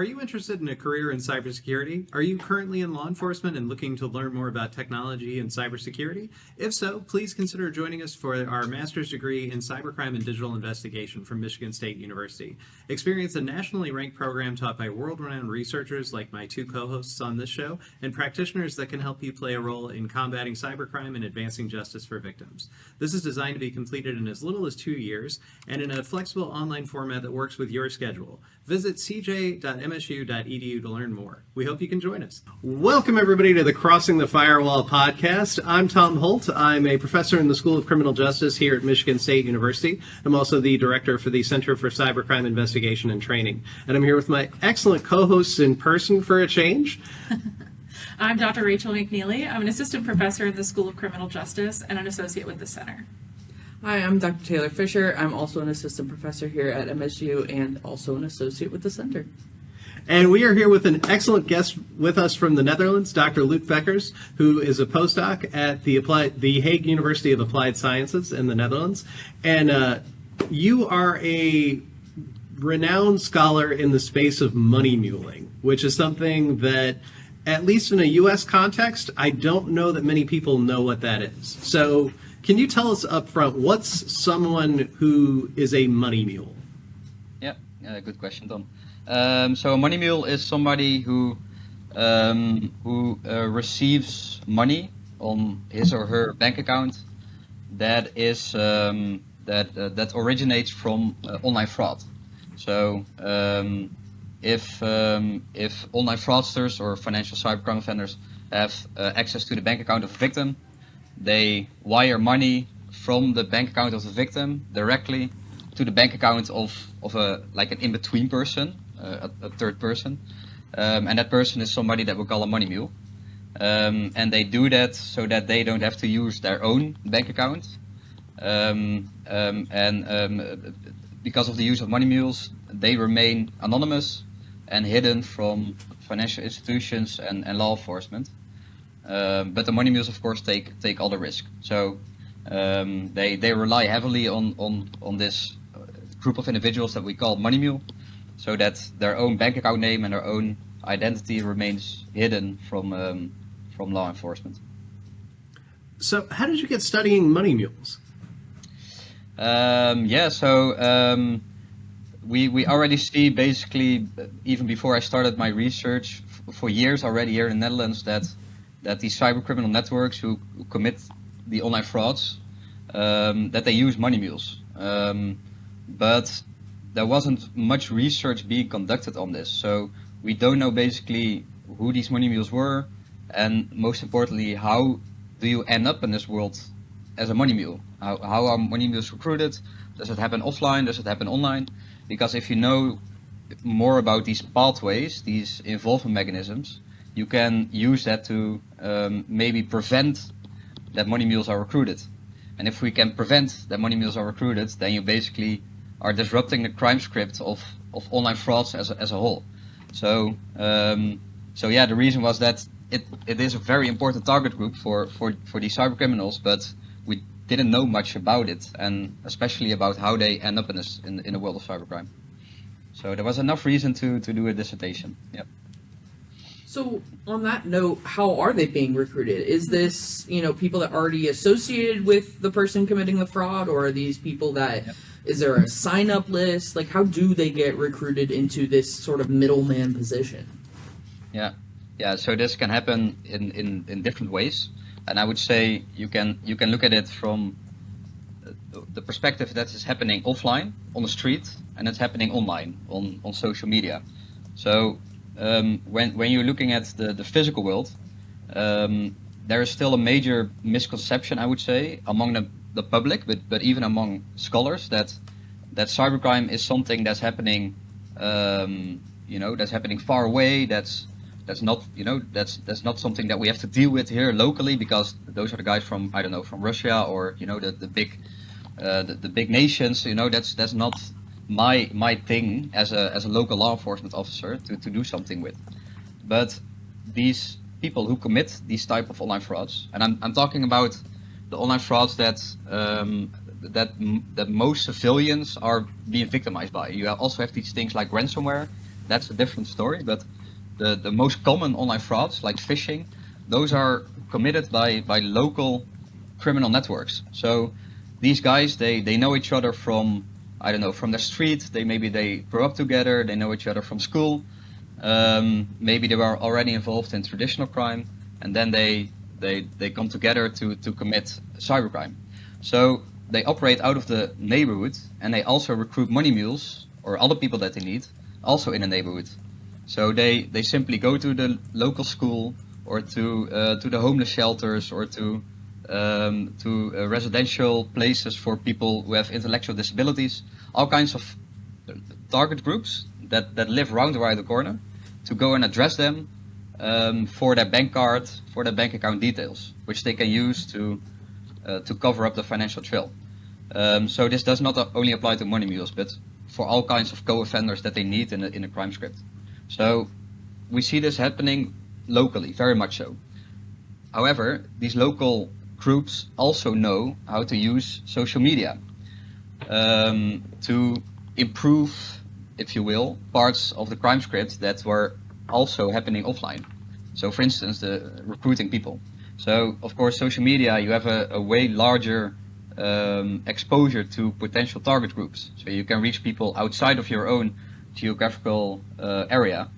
Are you interested in a career in cybersecurity? Are you currently in law enforcement and looking to learn more about technology and cybersecurity? If so, please consider joining us for our master's degree in cybercrime and digital investigation from Michigan State University. Experience a nationally ranked program taught by world-renowned researchers like my two co-hosts on this show and practitioners that can help you play a role in combating cybercrime and advancing justice for victims. This is designed to be completed in as little as 2 years and in a flexible online format that works with your schedule. Visit cj.msu.edu to learn more. We hope you can join us. Welcome, everybody, to the Crossing the Firewall podcast. I'm Tom Holt. I'm a professor in the School of Criminal Justice here at Michigan State University. I'm also the director for the Center for Cybercrime Investigation and Training. And I'm here with my excellent co-hosts in person for a change. I'm Dr. Rachel McNealey. I'm an assistant professor in the School of Criminal Justice and an associate with the center. Hi, I'm Dr. Taylor Fisher. I'm also an assistant professor here at MSU and also an associate with the center. And we are here with an excellent guest with us from the Netherlands, Dr. Luuk Bekkers, who is a postdoc at the Hague University of Applied Sciences in the Netherlands. And you are a renowned scholar in the space of money muling, which is something that, at least in a U.S. context, I don't know that many people know what that is. So can you tell us up front, what's someone who is a money mule? Yeah, good question, Tom. So a money mule is somebody who receives money on his or her bank account that is that originates from online fraud. So if online fraudsters or financial cybercrime offenders have access to the bank account of a victim, they wire money from the bank account of the victim directly to the bank account of an in-between person, a third person, and that person is somebody that we call a money mule. And they do that so that they don't have to use their own bank account. Because of the use of money mules, they remain anonymous and hidden from financial institutions and law enforcement. But the money mules, of course, take all the risk. So they rely heavily on this group of individuals that we call money mule, so that their own bank account name and their own identity remains hidden from law enforcement. So how did you get studying money mules? We already see, basically, even before I started my research, for years already here in the Netherlands, that these cybercriminal networks who commit the online frauds, that they use money mules. But there wasn't much research being conducted on this, so we don't know basically who these money mules were, and most importantly, how do you end up in this world as a money mule? How are money mules recruited? Does it happen offline? Does it happen online? Because if you know more about these pathways, these involvement mechanisms, you can use that to maybe prevent that money mules are recruited. And if we can prevent that money mules are recruited, then you basically are disrupting the crime script of online frauds as a whole. So the reason was that it is a very important target group for these cyber criminals, but we didn't know much about it, and especially about how they end up in the world of cybercrime. So there was enough reason to do a dissertation. Yep. So on that note, how are they being recruited? Is this, people that are already associated with the person committing the fraud, or are these people that, is there a sign-up list? Like, how do they get recruited into this sort of middleman position? Yeah. So this can happen in different ways, and I would say you can look at it from the perspective that is happening offline on the street, and it's happening online on social media. So when you're looking at the physical world, there is still a major misconception, I would say, among the public, but even among scholars, that cybercrime is something that's happening, that's happening far away. That's not something that we have to deal with here locally, because those are the guys from Russia, or the big nations. That's not my thing as a local law enforcement officer to do something with. But these people who commit these type of online frauds, and I'm talking about the online frauds that most civilians are being victimized by. You also have these things like ransomware that's a different story. But the most common online frauds, like phishing, those are committed by local criminal networks. So these guys, they know each other from, I don't know, from the street. They grew up together. They know each other from school. Maybe they were already involved in traditional crime, and then they come together to commit cybercrime. So they operate out of the neighborhood, and they also recruit money mules or other people that they need also in the neighborhood. So they simply go to the local school or to the homeless shelters or to residential places for people who have intellectual disabilities, all kinds of target groups that live around the corner, to go and address them for their bank card, for their bank account details, which they can use to cover up the financial trail. So this does not only apply to money mules, but for all kinds of co-offenders that they need in a crime script. So we see this happening locally, very much so. However, these local groups also know how to use social media to improve, if you will, parts of the crime script that were also happening offline. So for instance, the recruiting people. So of course, social media, you have a way larger exposure to potential target groups. So you can reach people outside of your own geographical area.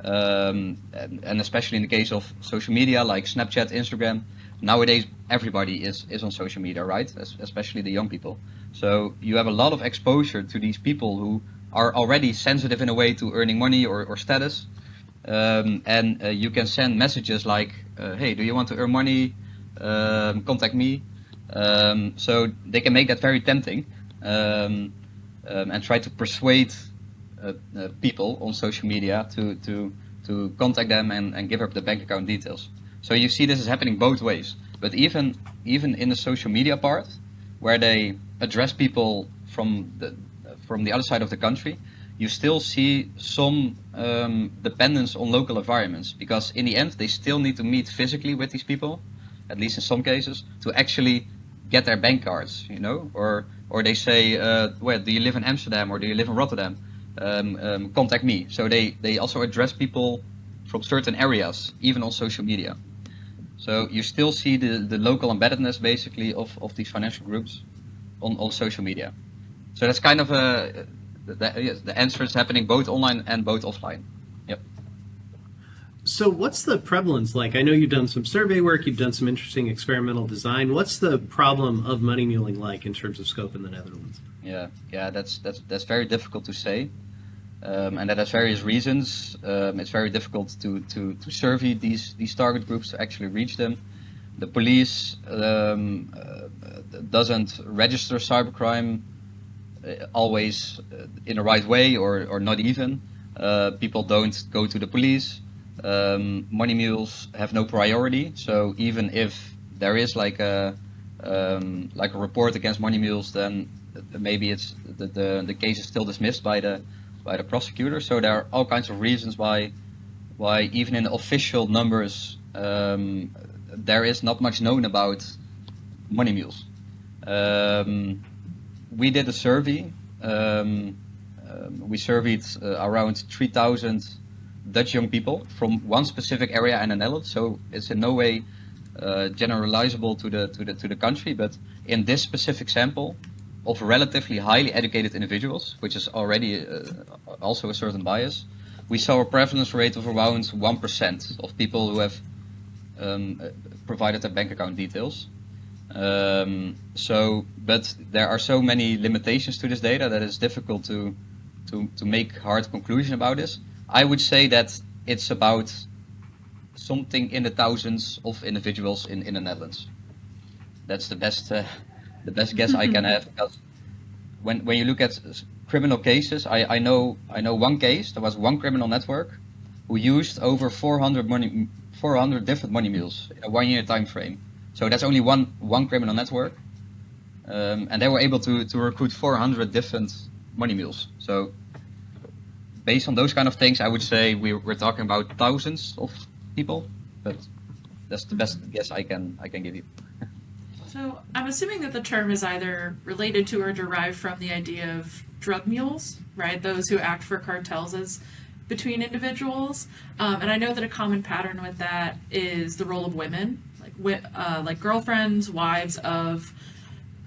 And especially in the case of social media like Snapchat, Instagram, nowadays everybody is on social media, right? Especially the young people. So you have a lot of exposure to these people who are already sensitive in a way to earning money or status. And you can send messages like, hey, do you want to earn money? Contact me. So they can make that very tempting and try to persuade people on social media to contact them and give up the bank account details. So you see this is happening both ways. But even in the social media part, where they address people from the other side of the country, you still see some dependence on local environments, because in the end they still need to meet physically with these people, at least in some cases, to actually get their bank cards, you know, or they say, well, do you live in Amsterdam or do you live in Rotterdam? Contact me. So they also address people from certain areas, even on social media. So you still see the local embeddedness basically of these financial groups on social media. So that's kind of the answer is happening both online and both offline. Yep. So what's the prevalence like? I know you've done some survey work, you've done some interesting experimental design. What's the problem of money muling like in terms of scope in the Netherlands? Yeah, that's very difficult to say, and that has various reasons. It's very difficult to survey these target groups, to actually reach them. The police doesn't register cybercrime always in the right way, or not even. People don't go to the police. Money mules have no priority, so even if there is like a report against money mules, then maybe it's the case is still dismissed by the prosecutor. So there are all kinds of reasons why even in official numbers there is not much known about money mules. We did a survey. We surveyed around 3,000 Dutch young people from one specific area in the Netherlands. So it's in no way generalizable to the country. But in this specific sample of relatively highly educated individuals, which is already also a certain bias, we saw a prevalence rate of around 1% of people who have provided their bank account details. But there are so many limitations to this data that it's difficult to make hard conclusion about this. I would say that it's about something in the thousands of individuals in the Netherlands. That's the best guess I can have, because when you look at criminal cases, I know one case. There was one criminal network who used over 400 different money mules in a 1 year time frame. So that's only one criminal network, and they were able to recruit 400 different money mules. So based on those kind of things, I would say we're talking about thousands of people, but that's the best guess I can give you. So I'm assuming that the term is either related to or derived from the idea of drug mules, right? Those who act for cartels as between individuals. And I know that a common pattern with that is the role of women, like girlfriends, wives of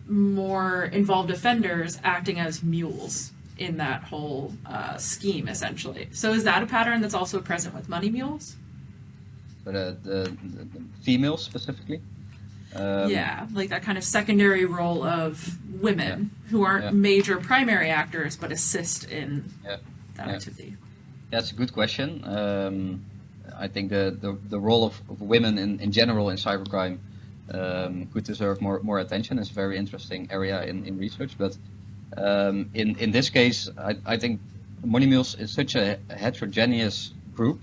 more involved offenders acting as mules in that whole scheme, essentially. So is that a pattern that's also present with Money Mules? So the females specifically. Yeah, like that kind of secondary role of women who aren't major primary actors but assist in that activity. That's a good question. I think the role of women in general in cybercrime could deserve more attention. It's a very interesting area in research. But in this case, I think Money Mules is such a heterogeneous group.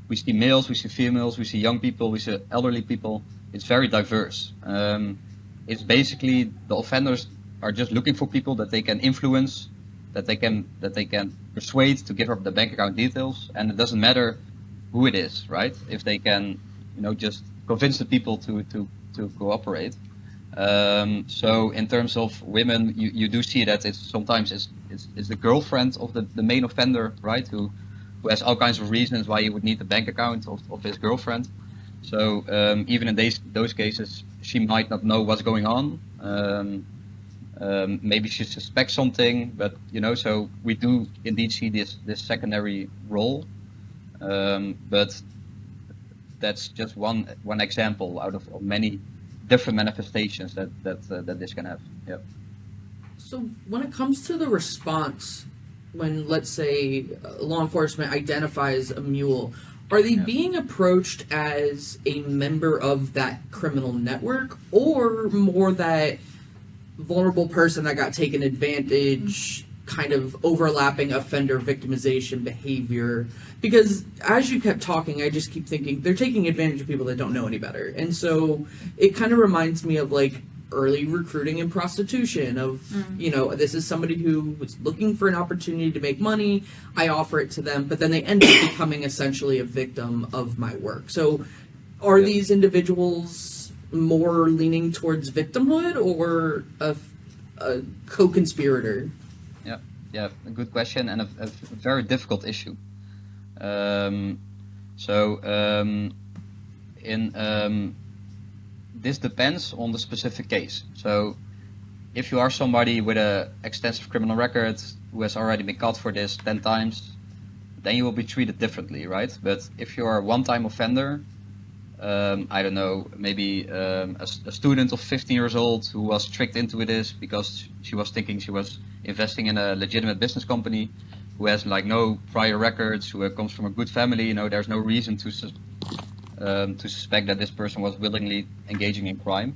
We see males, we see females, we see young people, we see elderly people. It's very diverse. It's basically the offenders are just looking for people that they can influence, that they can persuade to give up the bank account details, and it doesn't matter who it is, right? If they can, just convince the people to cooperate. So in terms of women, you do see that it's the girlfriend of the main offender, right? Who has all kinds of reasons why you would need the bank account of his girlfriend. So even in those cases, she might not know what's going on. Maybe she suspects something, but so we do indeed see this secondary role. But that's just one example out of many different manifestations that this can have. Yeah. So when it comes to the response, when let's say law enforcement identifies a mule, are they being approached as a member of that criminal network, or more that vulnerable person that got taken advantage, kind of overlapping offender victimization behavior? Because as you kept talking, I just keep thinking they're taking advantage of people that don't know any better. And so it kind of reminds me of like early recruiting and prostitution of, this is somebody who was looking for an opportunity to make money. I offer it to them, but then they end up becoming essentially a victim of my work. So are these individuals more leaning towards victimhood or a co-conspirator? Yeah, a good question and a very difficult issue. This depends on the specific case. So if you are somebody with an extensive criminal record who has already been caught for this 10 times, then you will be treated differently, right? But if you are a one-time offender, I don't know, maybe a student of 15 years old who was tricked into this because she was thinking she was investing in a legitimate business company, who has like no prior records, who comes from a good family, there's no reason to suspect that this person was willingly engaging in crime.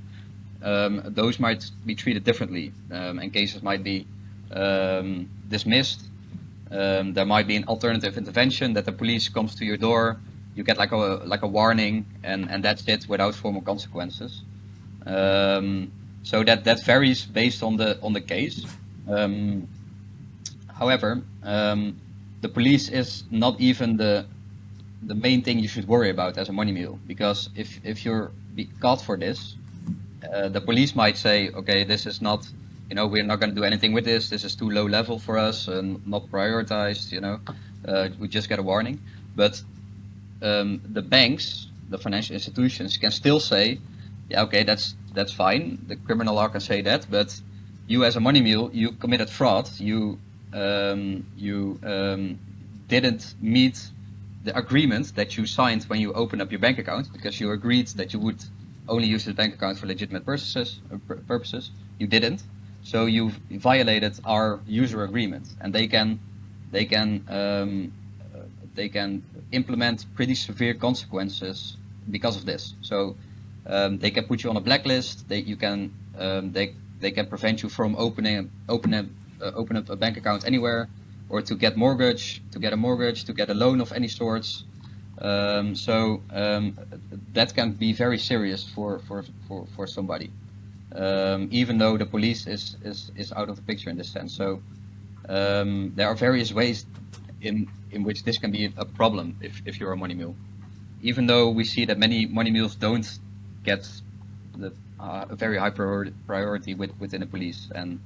Those might be treated differently, and cases might be dismissed. There might be an alternative intervention that the police comes to your door, you get like a warning, and that's it without formal consequences. So that varies based on the case. However, the police is not even the main thing you should worry about as a money mule, because if you're caught for this, the police might say, okay, this is not, we're not going to do anything with this. This is too low level for us and not prioritized. We just get a warning. But the banks, the financial institutions, can still say, yeah, okay, that's fine. The criminal law can say that, but you as a money mule, you committed fraud. You didn't meet the agreement that you signed when you opened up your bank account, because you agreed that you would only use the bank account for legitimate purposes. You didn't, so you violated our user agreement, and they can implement pretty severe consequences because of this. So they can put you on a blacklist. They can prevent you from opening up a bank account anywhere, or to get a mortgage, to get a loan of any sorts. That can be very serious for somebody, even though the police is out of the picture in this sense. So there are various ways in which this can be a problem if you're a money mule. Even though we see that many money mules don't get a very high priority within the police, and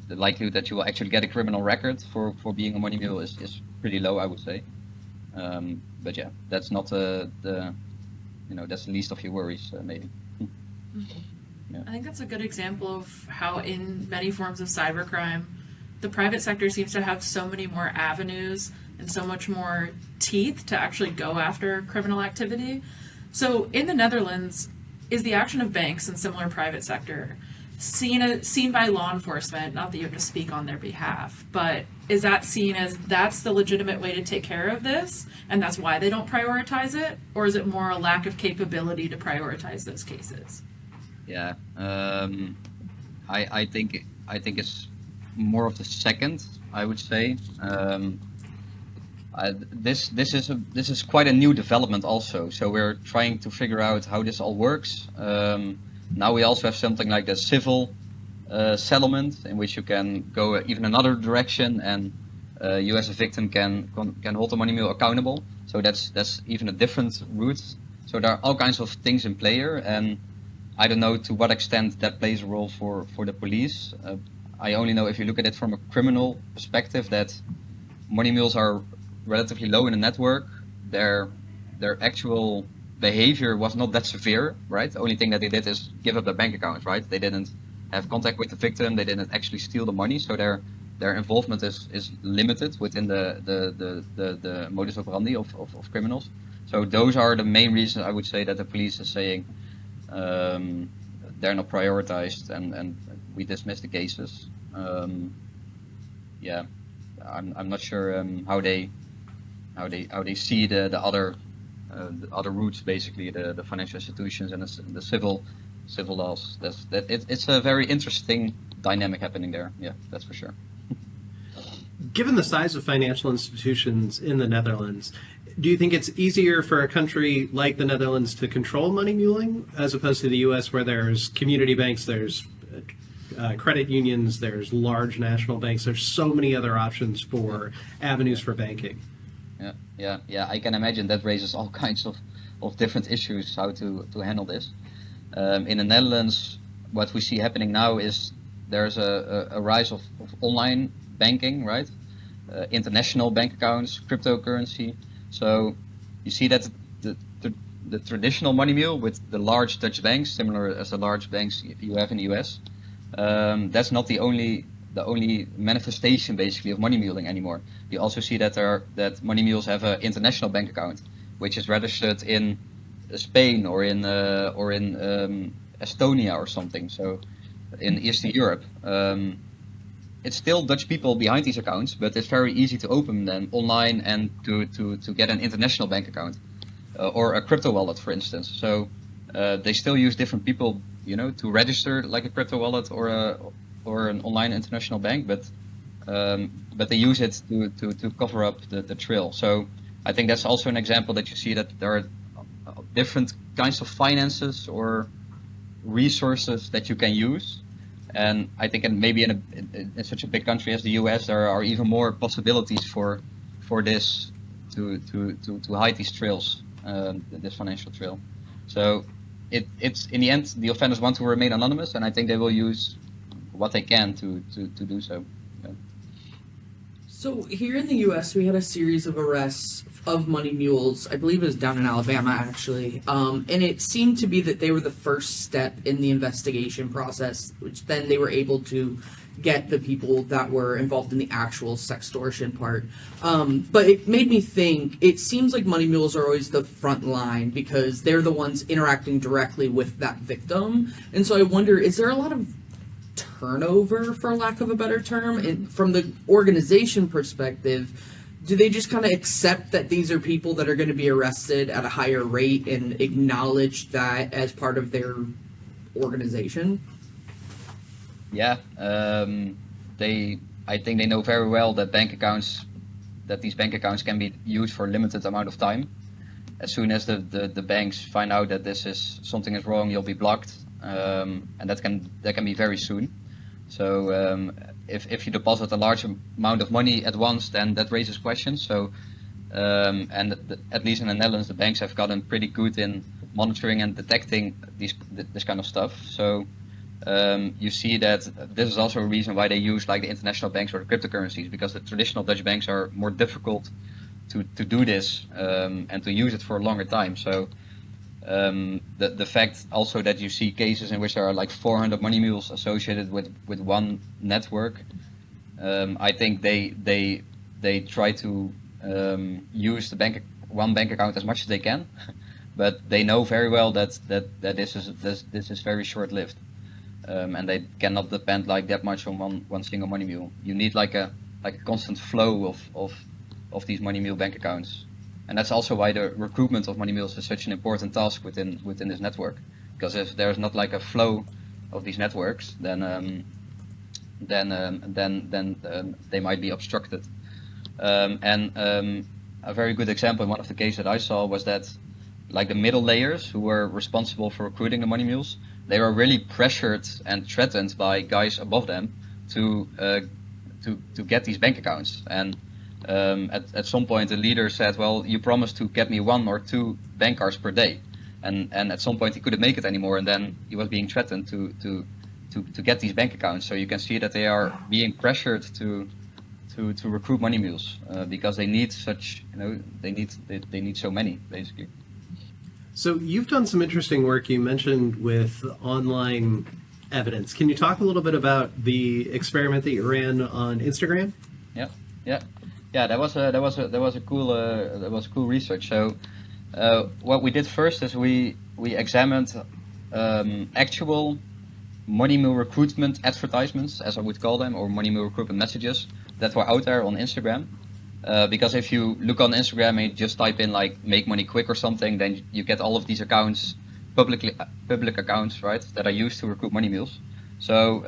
the likelihood that you will actually get a criminal record for being a money mule is pretty low, I would say. But yeah, that's not that's the least of your worries, maybe. I think that's a good example of how in many forms of cybercrime, the private sector seems to have so many more avenues and so much more teeth to actually go after criminal activity. So in the Netherlands, is the action of banks and similar private sector seen by law enforcement, not that you have to speak on their behalf, but is that seen as that's the legitimate way to take care of this and that's why they don't prioritize it? Or is it more a lack of capability to prioritize those cases? Yeah, I think it's more of the second, I would say. This is quite a new development also. So we're trying to figure out how this all works. Now we also have something like the civil settlement, in which you can go even another direction, and you as a victim can hold the money mule accountable. So that's even a different route. So there are all kinds of things in play here, and I don't know to what extent that plays a role for the police. I only know if you look at it from a criminal perspective that money mules are relatively low in the network. Their actual behavior was not that severe, right? The only thing that they did is give up their bank accounts, right? They didn't have contact with the victim. They didn't actually steal the money. So their involvement is limited within the modus operandi of criminals. So those are the main reasons I would say that the police is saying they're not prioritized and we dismiss the cases. Yeah, I'm not sure how they see the other routes, basically the financial institutions and the civil laws. It's a very interesting dynamic happening there. Yeah, that's for sure. Given the size of financial institutions in the Netherlands, do you think it's easier for a country like the Netherlands to control money muling as opposed to the U.S., where there's community banks, there's credit unions, there's large national banks, there's so many other options for avenues for banking? Yeah. I can imagine that raises all kinds of different issues how to handle this. In the Netherlands, what we see happening now is there's a rise of online banking, right? International bank accounts, cryptocurrency. So you see that the traditional money mule with the large Dutch banks, similar as the large banks you have in the US, that's not the only manifestation basically of money muling anymore. You also see that money mules have an international bank account, which is registered in Spain or in Estonia or something. So in Eastern Europe, it's still Dutch people behind these accounts, but it's very easy to open them online and to get an international bank account or a crypto wallet, for instance. So they still use different people, to register like a crypto wallet or an online international bank, but they use it to cover up the trail. So I think that's also an example that you see that there are different kinds of finances or resources that you can use. And I think maybe in such a big country as the US, there are even more possibilities for this to hide these trails, this financial trail. So it's in the end, the offenders want to remain anonymous, and I think they will use what they can to do so. Yeah. So here in the U.S., we had a series of arrests of money mules. I believe it was down in Alabama, actually. And it seemed to be that they were the first step in the investigation process, which then they were able to get the people that were involved in the actual sextortion part. But it made me think, it seems like money mules are always the front line because they're the ones interacting directly with that victim. And so I wonder, is there a lot of turnover, for lack of a better term, and from the organization perspective? Do they just kind of accept that these are people that are going to be arrested at a higher rate and acknowledge that as part of their organization? Yeah, I think they know very well that these bank accounts can be used for a limited amount of time. As soon as the banks find out that something is wrong, you'll be blocked, and that can be very soon. So if you deposit a large amount of money at once, then that raises questions. So at least in the Netherlands, the banks have gotten pretty good in monitoring and detecting this kind of stuff. So you see that this is also a reason why they use like the international banks or the cryptocurrencies, because the traditional Dutch banks are more difficult to do this and to use it for a longer time. So the fact also that you see cases in which there are like 400 money mules associated with one network, I think they try to use the one bank account as much as they can, but they know very well that this is very short lived, and they cannot depend like that much on one single money mule. You need like a constant flow of these money mule bank accounts. And that's also why the recruitment of money mules is such an important task within this network. Because if there's not like a flow of these networks, then they might be obstructed. A very good example in one of the cases that I saw was that like the middle layers who were responsible for recruiting the money mules, they were really pressured and threatened by guys above them to get these bank accounts. And at some point the leader said, well, you promised to get me 1 or 2 bank cards per day, and at some point he couldn't make it anymore, and then he was being threatened to get these bank accounts. So you can see that they are being pressured to recruit money mules because they need such, they need so many basically. So you've done some interesting work, you mentioned, with online evidence. Can you talk a little bit about the experiment that you ran on Instagram? Yeah, that was a cool research. So what we did first is we examined actual money mule recruitment advertisements, as I would call them, or money mule recruitment messages that were out there on Instagram. Because if you look on Instagram and you just type in like "make money quick" or something, then you get all of these accounts, public accounts, right, that are used to recruit money mules. So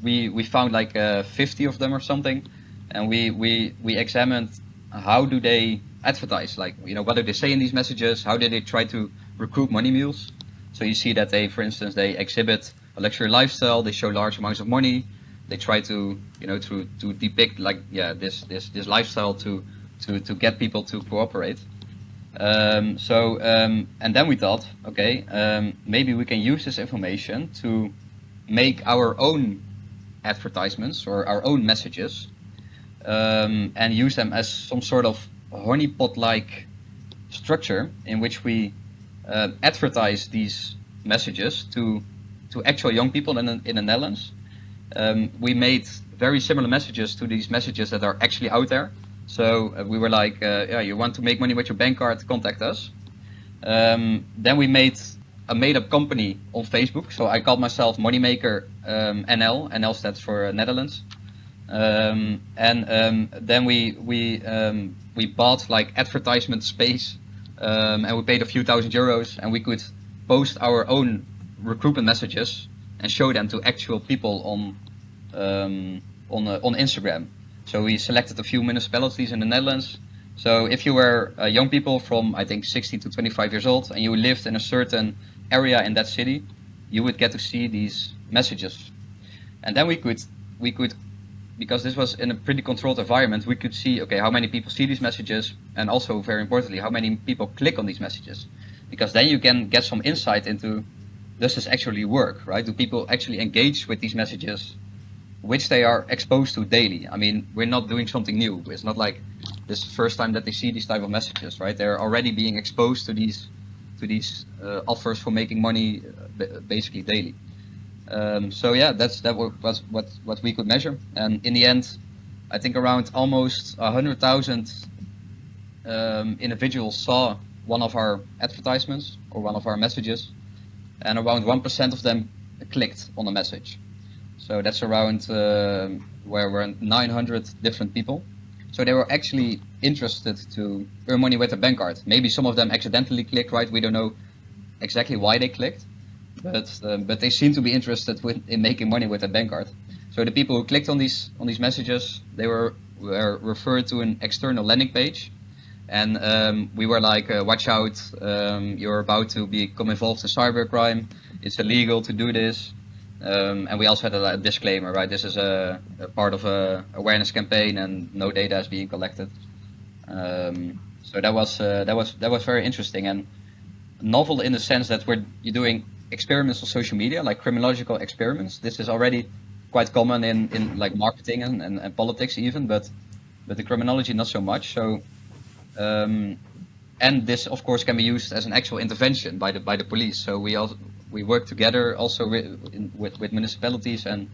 we found like 50 of them or something, and we examined how do they advertise, like what do they say in these messages, how do they try to recruit money mules. So you see that they, for instance, they exhibit a luxury lifestyle, they show large amounts of money, they try to to depict like this lifestyle to get people to cooperate. And then we thought, okay, maybe we can use this information to make our own advertisements or our own messages, and use them as some sort of honeypot-like structure in which we advertise these messages to actual young people in the Netherlands. We made very similar messages to these messages that are actually out there. So we were like, yeah, you want to make money with your bank card, contact us. Then we made a made-up company on Facebook. So I called myself Moneymaker NL. NL stands for Netherlands. Then we bought like advertisement space, and we paid a few €1,000s, and we could post our own recruitment messages and show them to actual people on Instagram. So we selected a few municipalities in the Netherlands. So if you were young people from, I think, 16 to 25 years old, and you lived in a certain area in that city, you would get to see these messages. And then we could, because this was in a pretty controlled environment, we could see, okay, how many people see these messages, and also, very importantly, how many people click on these messages. Because then you can get some insight into, does this actually work, right? Do people actually engage with these messages, which they are exposed to daily? I mean, we're not doing something new. It's not like this is the first time that they see these type of messages, right? They're already being exposed to these offers for making money basically daily. So yeah, that was what we could measure. And in the end, I think around almost 100,000 individuals saw one of our advertisements or one of our messages, and around 1% of them clicked on the message. So that's around where we're 900 different people. So they were actually interested to earn money with a bank card. Maybe some of them accidentally clicked, right? We don't know exactly why they clicked, but they seem to be interested in making money with a bank card. So the people who clicked on these messages, they were referred to an external landing page, and we were like, watch out, you're about to become involved in cybercrime. It's illegal to do this. And we also had a disclaimer, right? This is a part of a awareness campaign, and no data is being collected. So that was very interesting and novel in the sense that you're doing experiments on social media, like criminological experiments. This is already quite common in like marketing and politics even, but the criminology not so much. So and this of course can be used as an actual intervention by the police. So we work together also with municipalities and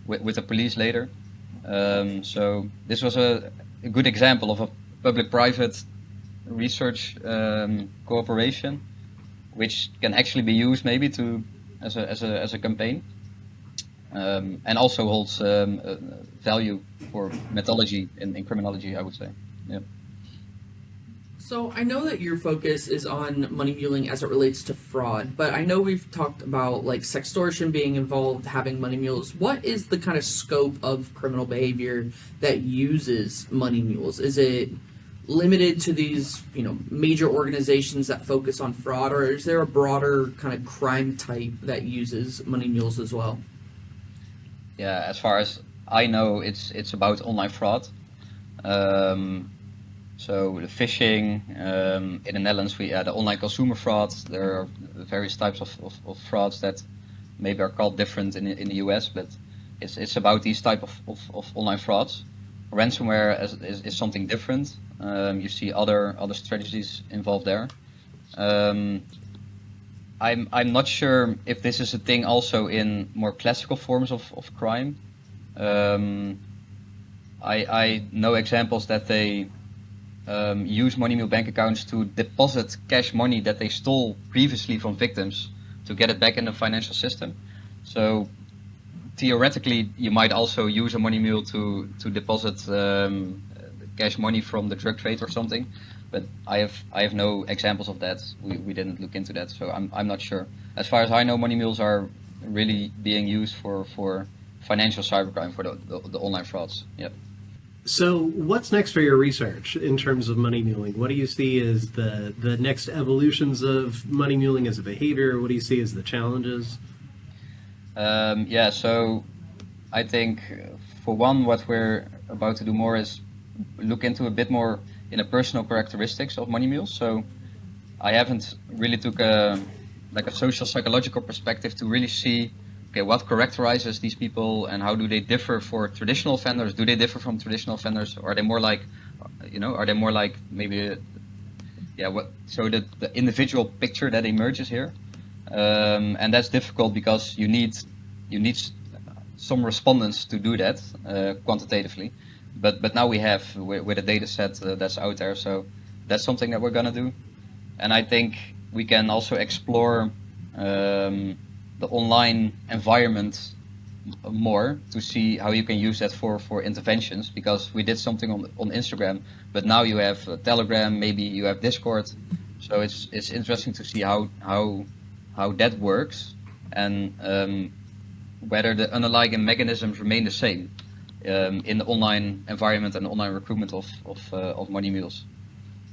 with the police later. So this was a good example of a public-private research cooperation, which can actually be used maybe to as a campaign, and also holds value for methodology in criminology, I would say. Yeah. So I know that your focus is on money muling as it relates to fraud, but I know we've talked about like sextortion being involved, having money mules. What is the kind of scope of criminal behavior that uses money mules? Is it limited to these, major organizations that focus on fraud, or is there a broader kind of crime type that uses money mules as well? Yeah, as far as I know, it's about online fraud. So the phishing, in the Netherlands we the online consumer fraud. There are various types of frauds that maybe are called different in the US, but it's about these type of online frauds. Ransomware is something different. You see other strategies involved there. I'm not sure if this is a thing also in more classical forms of crime. I know examples that they use money mule bank accounts to deposit cash money that they stole previously from victims to get it back in the financial system. So theoretically, you might also use a money mule to deposit cash money from the drug trade or something. But I have no examples of that. We didn't look into that, so I'm not sure. As far as I know, money mules are really being used for financial cybercrime, for the online frauds. Yep. So what's next for your research in terms of money muling? What do you see as the next evolutions of money muling as a behavior? What do you see as the challenges? So I think for one, what we're about to do more is look into a bit more in the personal characteristics of money mules. So I haven't really took a social psychological perspective to really see, okay, what characterizes these people and how do they differ for traditional offenders? Do they differ from traditional offenders? Or are they more like, maybe, so the individual picture that emerges here. And that's difficult because you need some respondents to do that quantitatively. But now we have with a data set that's out there, so that's something that we're gonna do. And I think we can also explore the online environment more to see how you can use that for interventions, because we did something on Instagram, but now you have Telegram, maybe you have Discord, so it's interesting to see how that works and whether the underlying mechanisms remain the same in the online environment and online recruitment of money mules,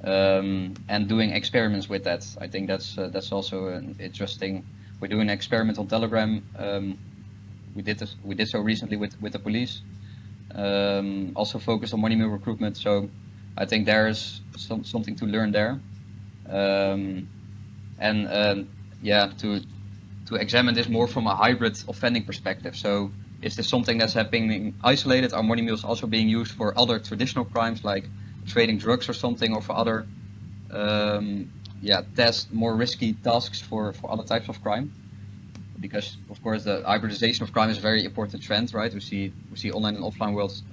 and doing experiments with that. I think that's also an interesting. We're doing an experiment on Telegram. We did so recently with the police. Also focused on money mule recruitment. So I think there is something to learn there. To examine this more from a hybrid offending perspective. So is this something that's happening isolated? Are money mules also being used for other traditional crimes like trading drugs or something, or for other more risky tasks for other types of crime? Because of course the hybridization of crime is a very important trend, right? We see online and offline worlds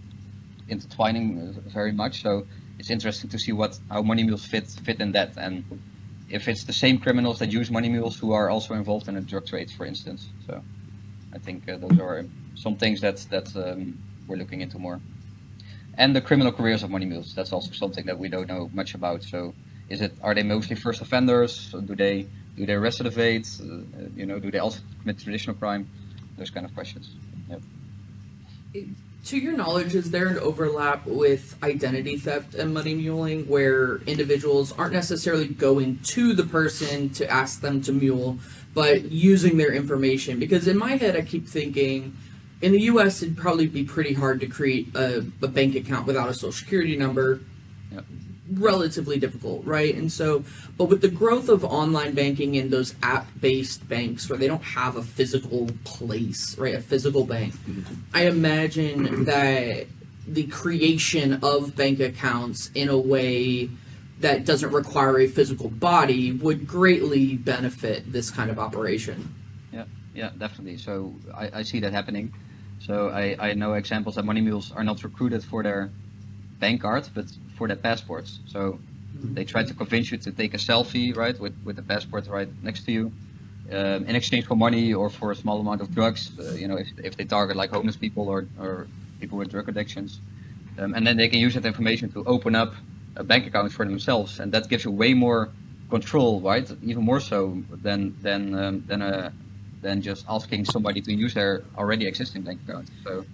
intertwining very much. So it's interesting to see how money mules fit in that, and if it's the same criminals that use money mules who are also involved in a drug trade, for instance. So I think those are some things that we're looking into more. And the criminal careers of money mules, that's also something that we don't know much about. So are they mostly first offenders? Do they recidivate? Do they also commit traditional crime? Those kind of questions. Yep. To your knowledge, is there an overlap with identity theft and money muling where individuals aren't necessarily going to the person to ask them to mule, but using their information? Because in my head, I keep thinking, in the US, it'd probably be pretty hard to create a bank account without a social security number. Yep. relatively difficult, right? And so, but with the growth of online banking and those app-based banks where they don't have a physical place, right, a physical bank, I imagine that the creation of bank accounts in a way that doesn't require a physical body would greatly benefit this kind of operation. Yeah, definitely. So I see that happening. So I know examples that Money Mules are not recruited for their bank card, but for their passports. So they try to convince you to take a selfie, right, with the passport right next to you, in exchange for money or for a small amount of drugs. If they target like homeless people or people with drug addictions, and then they can use that information to open up a bank account for themselves, and that gives you way more control, right? Even more so than just asking somebody to use their already existing bank account. So,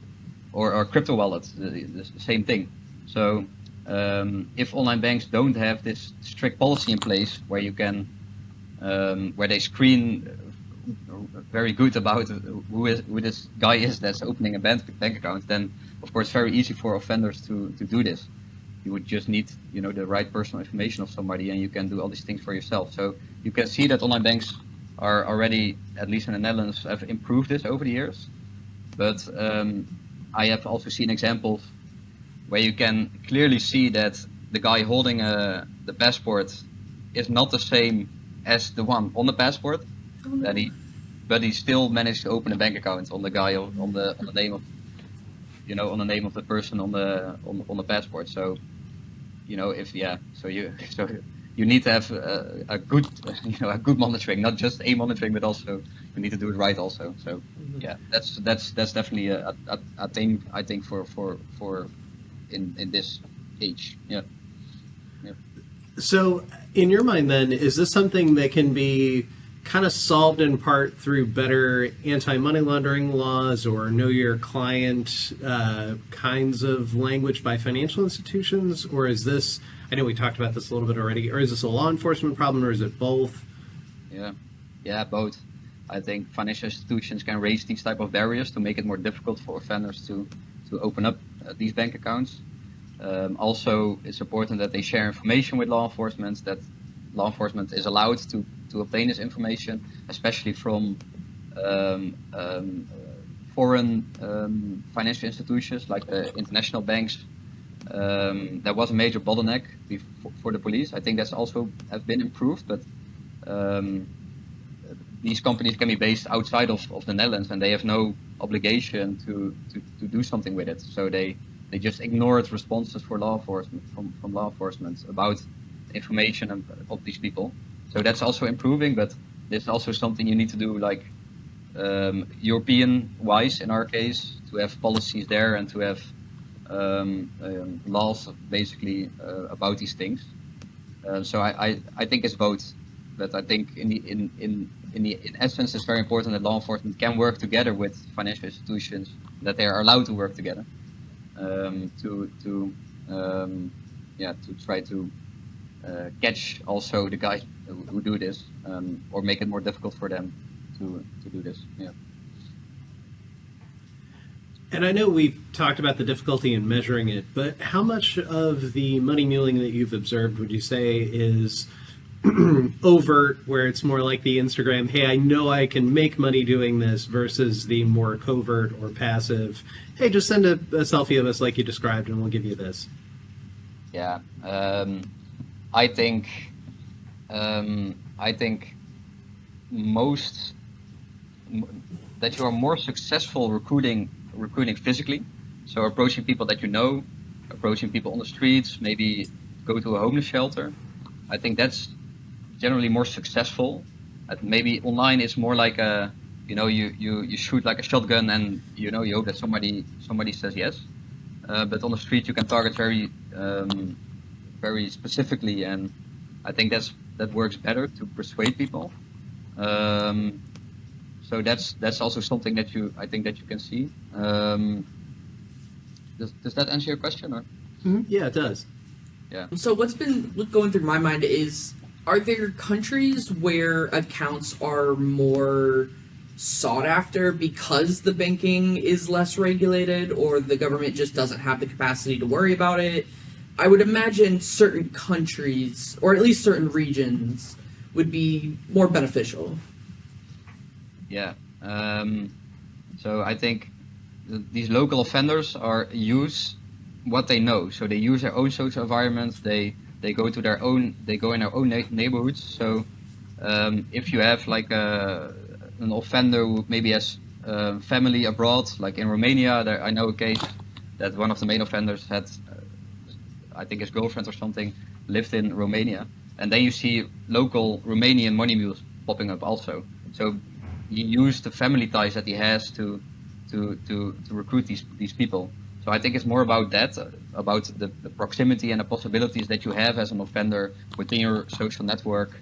or crypto wallets, the same thing. So, if online banks don't have this strict policy in place where you can, where they screen very good about who this guy is that's opening a bank account, then of course very easy for offenders to do this. You would just need the right personal information of somebody, and you can do all these things for yourself. So you can see that online banks are already, at least in the Netherlands, have improved this over the years. But I have also seen examples where you can clearly see that the guy holding the passport is not the same as the one on the passport, but he still managed to open a bank account on the guy on the name of on the name of the person on the passport. So you need to have a good monitoring, not just a monitoring, but also you need to do it right also. So yeah, that's definitely a thing I think for in this age. Yeah. So, in your mind, then, is this something that can be kind of solved in part through better anti-money laundering laws or know your client kinds of language by financial institutions? Or is this, I know we talked about this a little bit already, or is this a law enforcement problem, or is it both? Yeah, both. I think financial institutions can raise these type of barriers to make it more difficult for offenders to open up these bank accounts. Also, it's important that they share information with law enforcement, that law enforcement is allowed to obtain this information, especially from foreign financial institutions like the international banks. That was a major bottleneck for the police. I think that's also have been improved, but these companies can be based outside of the Netherlands, and they have no obligation to do something with it. So they just ignored responses for law enforcement from law enforcement about information of these people. So that's also improving, but there's also something you need to do, like European-wise in our case, to have policies there and to have laws basically about these things. So I think it's both, but I think in essence it's very important that law enforcement can work together with financial institutions, that they are allowed to work together to try to catch also the guys who do this, or make it more difficult for them to do this. Yeah. And I know we've talked about the difficulty in measuring it, but how much of the money muling that you've observed would you say is overt, where it's more like the Instagram, hey, I know I can make money doing this, versus the more covert or passive, hey, just send a selfie of us like you described and we'll give you this? Yeah, I think most that you are more successful recruiting physically, so approaching people that you know, approaching people on the streets, maybe go to a homeless shelter. I think that's generally more successful. Maybe online is more like a, you shoot like a shotgun and you hope that somebody says yes. But on the street you can target very specifically, and I think that works better to persuade people. So that's also something that I think that you can see. Does that answer your question, or? Mm-hmm. Yeah, it does. Yeah. So what's been going through my mind is, are there countries where accounts are more sought after because the banking is less regulated, or the government just doesn't have the capacity to worry about it? I would imagine certain countries, or at least certain regions, would be more beneficial. Yeah. So I think these local offenders use what they know. So they use their own social environment. They go in their own neighborhoods. So if you have like an offender who maybe has family abroad, like in Romania, I know a case that one of the main offenders had, I think his girlfriend or something, lived in Romania, and then you see local Romanian money mules popping up also. So he used the family ties that he has to recruit these people. So I think it's more about that, about the proximity and the possibilities that you have as an offender within your social network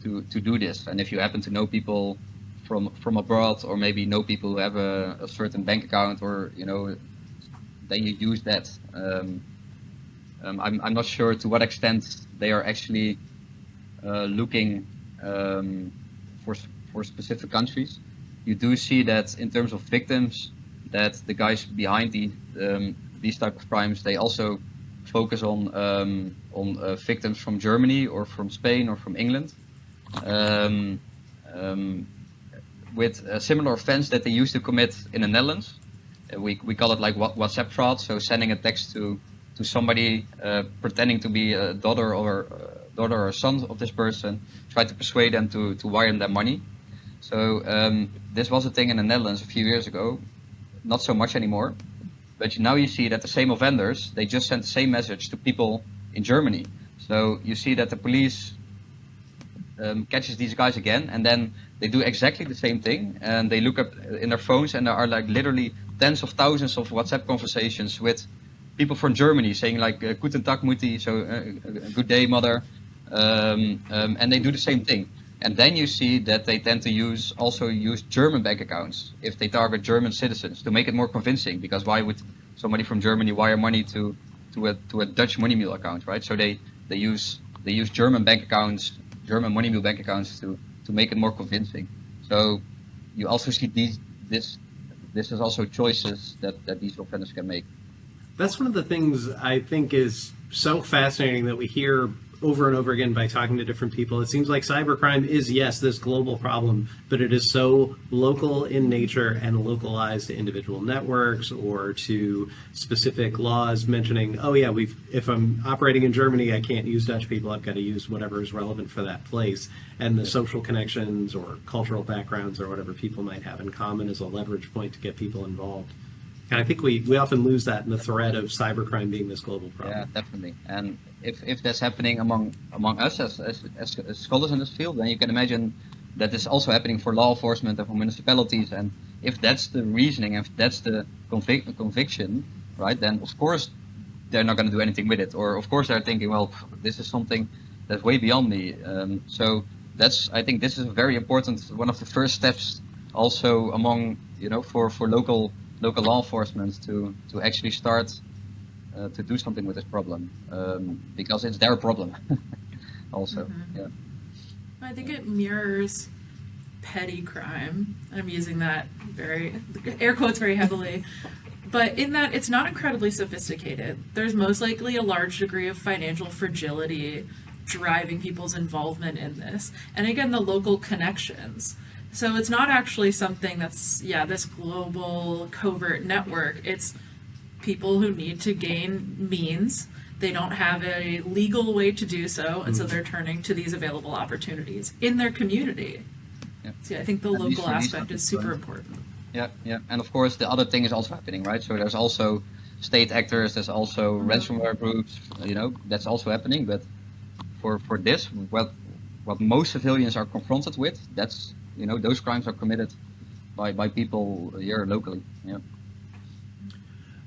to do this. And if you happen to know people from abroad, or maybe know people who have a certain bank account, or then you use that. I'm not sure to what extent they are actually looking for specific countries. You do see that in terms of victims, that the guys behind these type of crimes, they also focus on victims from Germany or from Spain or from England, with a similar offense that they used to commit in the Netherlands. We call it like WhatsApp fraud, so sending a text to somebody, pretending to be a daughter or son of this person, try to persuade them to wire them money. So this was a thing in the Netherlands a few years ago, not so much anymore. But now you see that the same offenders, they just send the same message to people in Germany. So you see that the police catches these guys again, and then they do exactly the same thing, and they look up in their phones, and there are like literally tens of thousands of WhatsApp conversations with people from Germany saying like "Guten Tag, Mutti," so "Good day, mother," and they do the same thing. And then you see that they tend to use German bank accounts if they target German citizens, to make it more convincing. Because why would somebody from Germany wire money to a Dutch money mule account, right? So they use German bank accounts, German money mule bank accounts to make it more convincing. So you also see this is also choices that these offenders can make. That's one of the things I think is so fascinating that we hear over and over again by talking to different people. It seems like cybercrime is, yes, this global problem, but it is so local in nature and localized to individual networks or to specific laws mentioning, oh yeah, if I'm operating in Germany, I can't use Dutch people, I've got to use whatever is relevant for that place. And the social connections or cultural backgrounds or whatever people might have in common is a leverage point to get people involved. And I think we often lose that in the thread of cybercrime being this global problem. Yeah, definitely. And if that's happening among us as scholars in this field, then you can imagine that it's also happening for law enforcement and for municipalities. And if that's the reasoning, if that's the conviction, right, then of course they're not going to do anything with it. Or of course they're thinking, well, this is something that's way beyond me. So I think this is a very important, one of the first steps also among, for local law enforcement to actually start to do something with this problem, because it's their problem also. Mm-hmm. Yeah. I think it mirrors petty crime. I'm using that air quotes very heavily, but in that it's not incredibly sophisticated. There's most likely a large degree of financial fragility driving people's involvement in this, and again, the local connections. So it's not actually something that's, this global covert network. It's people who need to gain means. They don't have a legal way to do so, and so they're turning to these available opportunities in their community. Yeah. So I think the local aspect is super important. Yeah. And of course, the other thing is also happening, right? So there's also state actors, there's also ransomware groups, that's also happening. But for this, what most civilians are confronted with, that's those crimes are committed by people here locally. Yeah.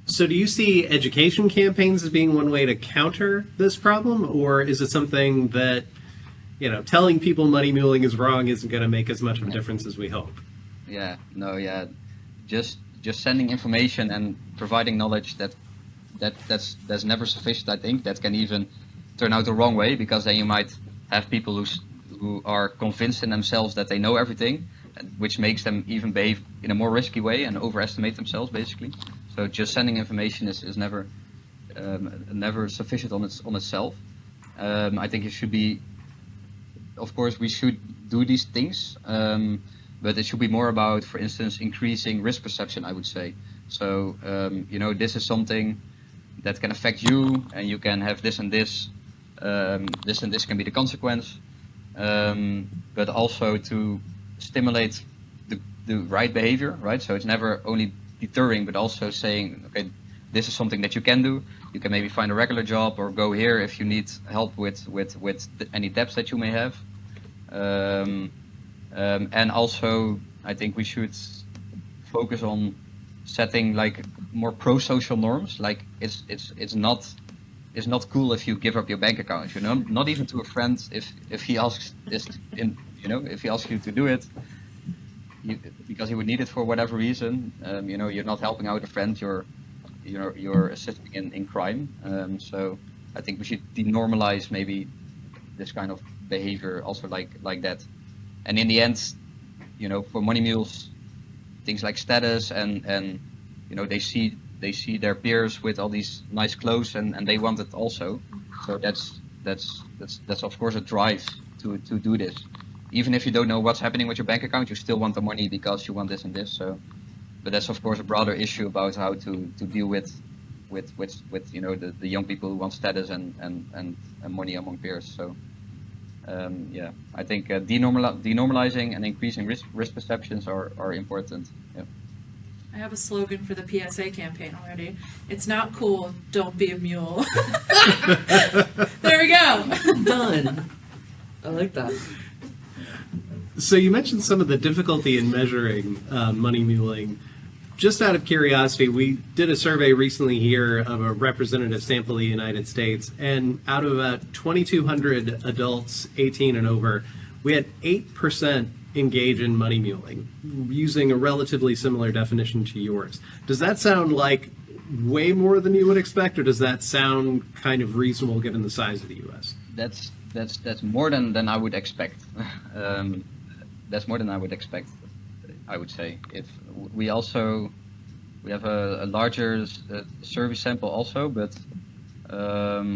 So do you see education campaigns as being one way to counter this problem, or is it something that, telling people money muling is wrong isn't going to make as much of a difference as we hope? Yeah, no, yeah. Just sending information and providing knowledge that's never sufficient, I think. That can even turn out the wrong way, because then you might have people who are convinced in themselves that they know everything, which makes them even behave in a more risky way and overestimate themselves, basically. So just sending information is never never sufficient on itself. I think it should be, of course, we should do these things, but it should be more about, for instance, increasing risk perception, I would say. So, this is something that can affect you, and you can have this and this. This and this can be the consequence, but also to stimulate the right behavior, right? So it's never only deterring, but also saying, okay, this is something that you can do. You can maybe find a regular job or go here if you need help with any debts that you may have. And also, I think we should focus on setting like more pro-social norms. Like it's not cool if you give up your bank account. Not even to a friend if he asks this if he asks you to do it. Because he would need it for whatever reason, you're not helping out a friend, you're assisting in crime. So I think we should denormalize maybe this kind of behavior also like that. And in the end, for Money Mules, things like status and they see their peers with all these nice clothes and they want it also. So that's of course a drive to do this. Even if you don't know what's happening with your bank account, you still want the money because you want this and this. So, but that's of course a broader issue about how to deal with the young people who want status and money among peers. So, I think denormalizing and increasing risk perceptions are important. Yeah. I have a slogan for the PSA campaign already. It's not cool, don't be a mule. There we go. Done. I like that. So you mentioned some of the difficulty in measuring money muling. Just out of curiosity, we did a survey recently here of a representative sample of the United States, and out of about 2,200 adults 18 and over, we had 8% engage in money muling, using a relatively similar definition to yours. Does that sound like way more than you would expect, or does that sound kind of reasonable given the size of the U.S.? That's more than I would expect. That's more than I would expect, I would say. If we have a larger survey sample also, but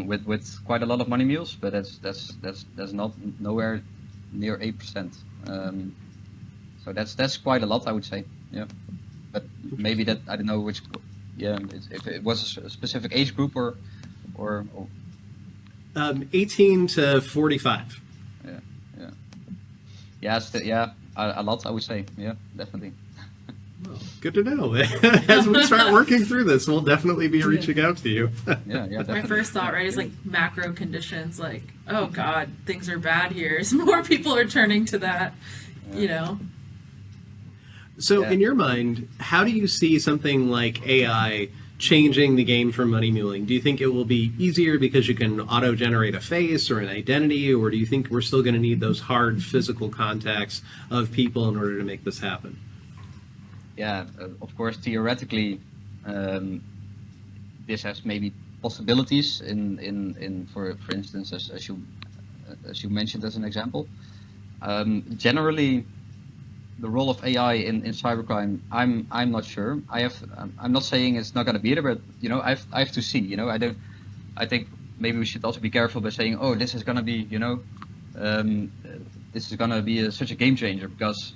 with quite a lot of money mules, but that's not nowhere near 8%. So that's quite a lot, I would say. Yeah, but maybe that I don't know which. Yeah, if it was a specific age group or 18 to 45. A lot, I would say. Yeah, definitely. Well, good to know. As we start working through this, we'll definitely be reaching out to you. Yeah, definitely. My first thought, right, is like macro conditions. Like, oh God, things are bad here. So more people are turning to that. So, in your mind, how do you see something like AI changing the game for money muling? Do you think it will be easier because you can auto-generate a face or an identity, or do you think we're still going to need those hard physical contacts of people in order to make this happen? Yeah, of course, theoretically, this has maybe possibilities in for instance, as you mentioned as an example. Generally, the role of AI in cybercrime, I'm not sure. I'm not saying it's not going to be there, but I have to see. I think maybe we should also be careful by saying, oh, this is going to be this is going to be such a game changer, because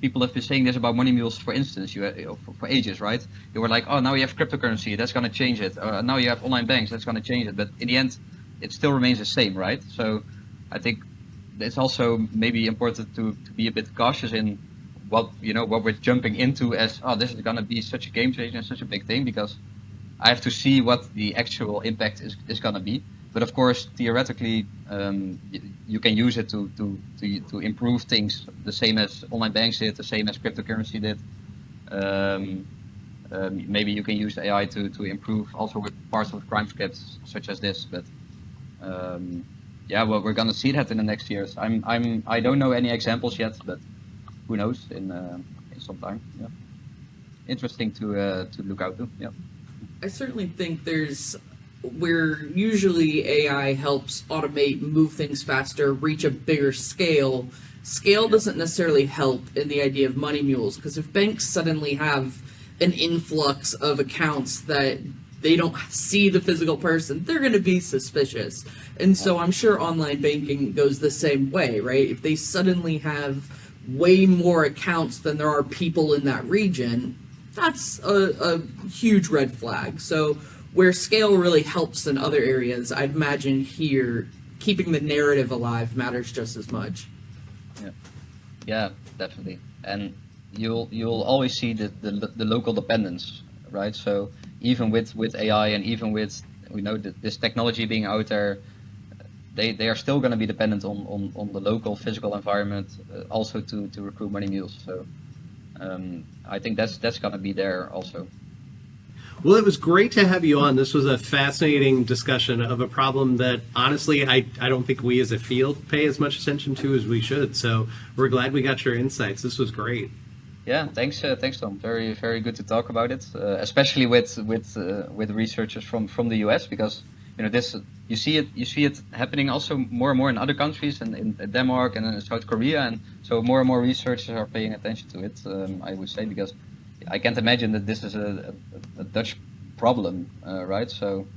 people have been saying this about money mules, for instance, for ages, right? They were like, oh, now you have cryptocurrency, that's going to change it. Now you have online banks, that's going to change it. But in the end, it still remains the same, right? So I think it's also maybe important to be a bit cautious in what we're jumping into as, oh, this is going to be such a game changer and such a big thing, because I have to see what the actual impact is going to be. But of course, theoretically, you can use it to improve things, the same as online banks did, the same as cryptocurrency did. Maybe you can use AI to improve also with parts of crime scripts such as this. But well, we're gonna see that in the next years. I don't know any examples yet, but who knows in some time. Yeah, interesting to look out to. Yeah, I certainly think where usually AI helps automate, move things faster, reach a bigger scale. Scale doesn't necessarily help in the idea of money mules, because if banks suddenly have an influx of accounts that they don't see the physical person, they're going to be suspicious. And so I'm sure online banking goes the same way, right? If they suddenly have way more accounts than there are people in that region, that's a huge red flag. So where scale really helps in other areas, I'd imagine here keeping the narrative alive matters just as much. Yeah, definitely. And you'll always see the local dependence, right? So even with AI and even with this technology being out there, they are still going to be dependent on the local physical environment, also to recruit Money Mules. So I think that's going to be there also. Well, it was great to have you on. This was a fascinating discussion of a problem that, honestly, I don't think we as a field pay as much attention to as we should. So we're glad we got your insights. This was great. Yeah, thanks, Tom. Very, very good to talk about it, especially with researchers from the US, because this you see it happening also more and more in other countries, and in Denmark and in South Korea, and so more and more researchers are paying attention to it. I would say, because I can't imagine that this is a Dutch problem, right? So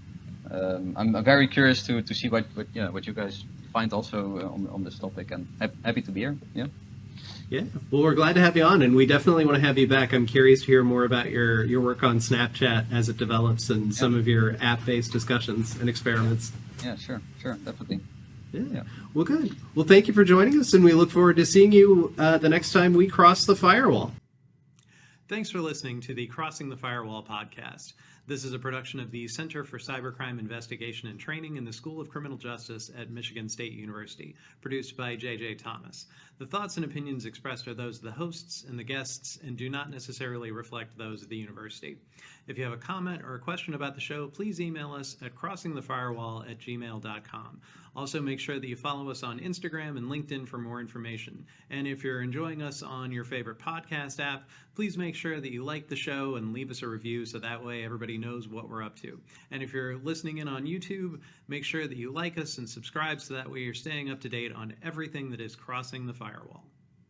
I'm very curious to see what you guys find also on this topic, and happy to be here. Yeah. Yeah, well, we're glad to have you on, and we definitely want to have you back. I'm curious to hear more about your work on Snapchat as it develops, and some of your app-based discussions and experiments. Yeah, sure, definitely. Yeah. Well, good. Well, thank you for joining us, and we look forward to seeing you the next time we cross the firewall. Thanks for listening to the Crossing the Firewall podcast. This is a production of the Center for Cybercrime Investigation and Training in the School of Criminal Justice at Michigan State University, produced by J.J. Thomas. The thoughts and opinions expressed are those of the hosts and the guests and do not necessarily reflect those of the university. If you have a comment or a question about the show, please email us at crossingthefirewall@gmail.com. Also, make sure that you follow us on Instagram and LinkedIn for more information. And if you're enjoying us on your favorite podcast app, please make sure that you like the show and leave us a review so that way everybody knows what we're up to. And if you're listening in on YouTube, make sure that you like us and subscribe so that way you're staying up to date on everything that is Crossing the Firewall.